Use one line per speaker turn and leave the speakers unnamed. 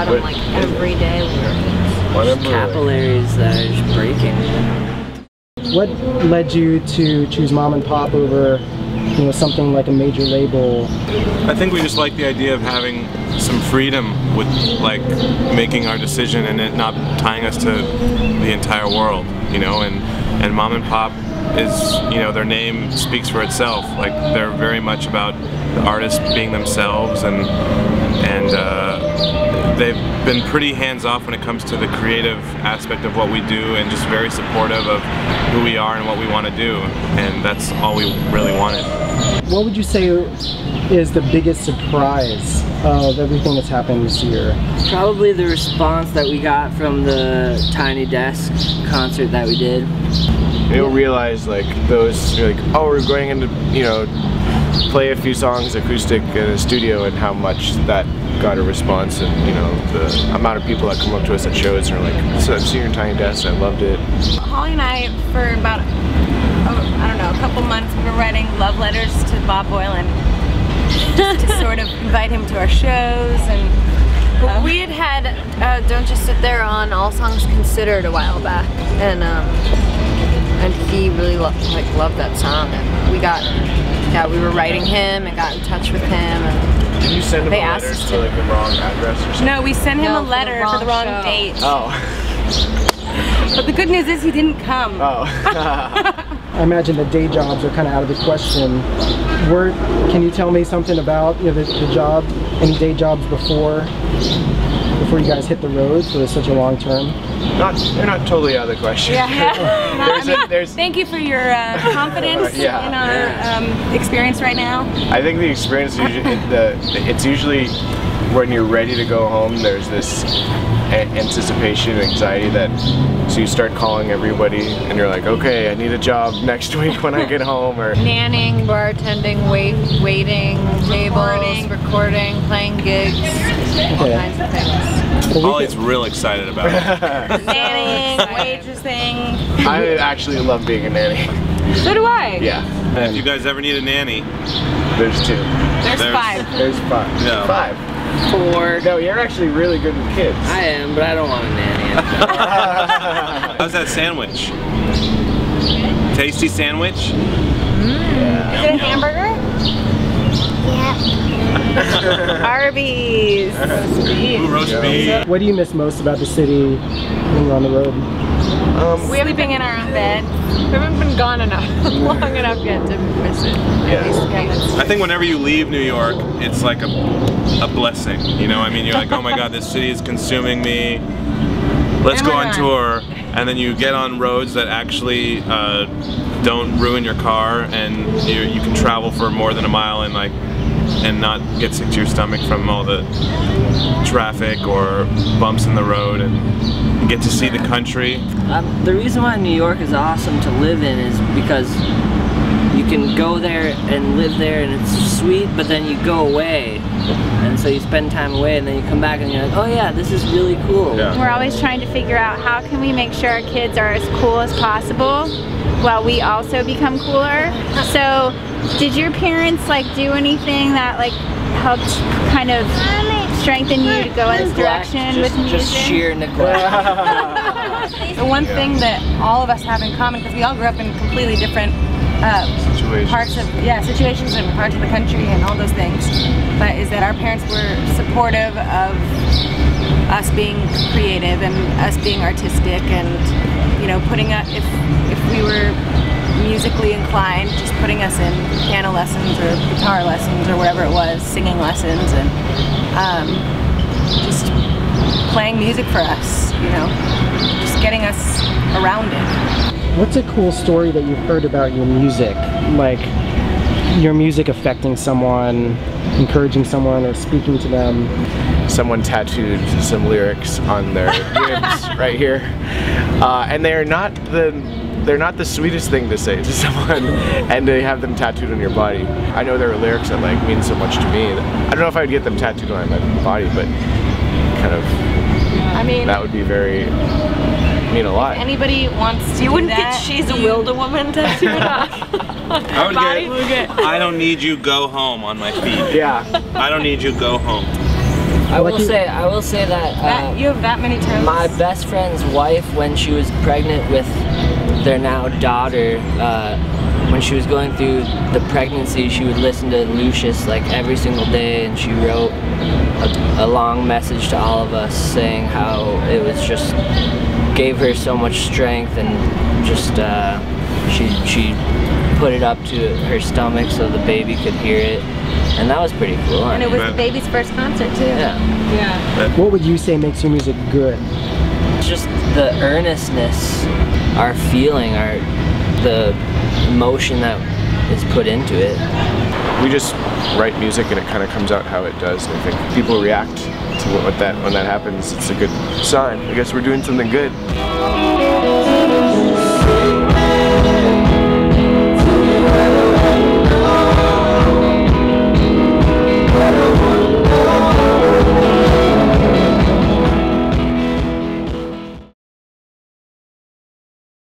got them like every day.
Capillaries that are just breaking.
What led you to choose Mom and Pop over, you know, something like a major label?
I think we just like the idea of having some freedom with like making our decision and it not tying us to the entire world, you know, and Mom and Pop is, you know, their name speaks for itself. Like they're very much about the artists being themselves, and they've been pretty hands-off when it comes to the creative aspect of what we do, and just very supportive of who we are and what we want to do, and that's all we really wanted.
What would you say is the biggest surprise of everything that's happened this year?
Probably the response that we got from the Tiny Desk concert that we did.
You'll realize like those, you're like, oh, we're going into, you know, play a few songs acoustic in a studio, and how much that got a response, and you know, the amount of people that come up to us at shows and are like, so I've seen your Tiny Desk, I loved it.
Holly and I, for about, I don't know, a couple months, we were writing love letters to Bob Boilen just to sort of invite him to our shows. And
we had Don't Just Sit There on All Songs Considered a while back, and he really loved that song, and we were writing him and got in touch with him, and
did you send him
they
a
asked
letter
us
to like the wrong address or something?
no, we sent him a letter for the wrong
show.
date.
Oh.
But the good news is he didn't come.
Oh.
I imagine the day jobs are kind of out of the question. Can you tell me something about, you know, the job, any day jobs before you guys hit the road for such a long term?
They're not totally out of the question.
Yeah. Thank you for your confidence in our experience right now.
I think the experience it's usually when you're ready to go home, there's this anticipation, anxiety so you start calling everybody and you're like, okay, I need a job next week when I get home, or
nannying, bartending, waiting tables, recording, playing gigs, all kinds of things.
Holly's real excited about it.
Nannying, waitressing.
I actually love being a nanny.
So do I.
Yeah.
And if you guys ever need a nanny,
there's two.
There's five.
There's five.
No.
5.
4.
No, you're actually really good with kids.
I am, but I don't want a nanny.
how's that sandwich? Tasty sandwich?
Yeah.
Is it a hamburger? Yeah. Arby's.
Roast beef.
What do you miss most about the city when you're on the road?
Sleeping in our own bed.
We haven't been gone long enough yet to miss it.
I think whenever you leave New York, it's like a blessing, you know? I mean, you're like, oh my god, this city is consuming me. Let's go on tour. And then you get on roads that actually don't ruin your car, and you can travel for more than a mile and not get sick to your stomach from all the traffic or bumps in the road, and get to see the country.
The reason why New York is awesome to live in is because you can go there and live there and it's sweet, but then you go away, and so you spend time away and then you come back and you're like, oh yeah, this is really cool.
Yeah.
We're always trying to figure out how can we make sure our kids are as cool as possible while we also become cooler. So did your parents do anything that helped kind of strengthen you to go in this direction with music?
Just sheer neglect.
The one thing that all of us have in common, because we all grew up in completely different situations and parts of the country and all those things, but is that our parents were supportive of us being creative and us being artistic, and putting us, if we were musically inclined, just putting us in piano lessons or guitar lessons or whatever it was, singing lessons, and just playing music for us, just getting us around it.
What's a cool story that you've heard about your music? Like your music affecting someone, encouraging someone, or speaking to them?
Someone tattooed some lyrics on their ribs right here, and they're not the sweetest thing to say to someone, and they have them tattooed on your body. I know there are lyrics that mean so much to me. I don't know if I would get them tattooed on my body, but kind of, that would be mean a lot.
If anybody wants to,
you wouldn't get "She's a Wilda Woman" tattooed on.
I would get, I don't need you, go home on my feet.
Yeah.
I don't need you, go home.
I will say that
you have that many terms.
my best friend's wife, when she was pregnant with their now daughter, when she was going through the pregnancy, she would listen to Lucius like every single day, and she wrote a long message to all of us saying how it was just gave her so much strength, and just she put it up to her stomach so the baby could hear it, and that was pretty cool.
And it was the baby's first concert too.
Yeah.
What would you say makes your music good?
Just the earnestness, our feeling, the emotion that is put into it.
We just write music and it kind of comes out how it does. And I think people react to when that happens. It's a good sign. I guess we're doing something good.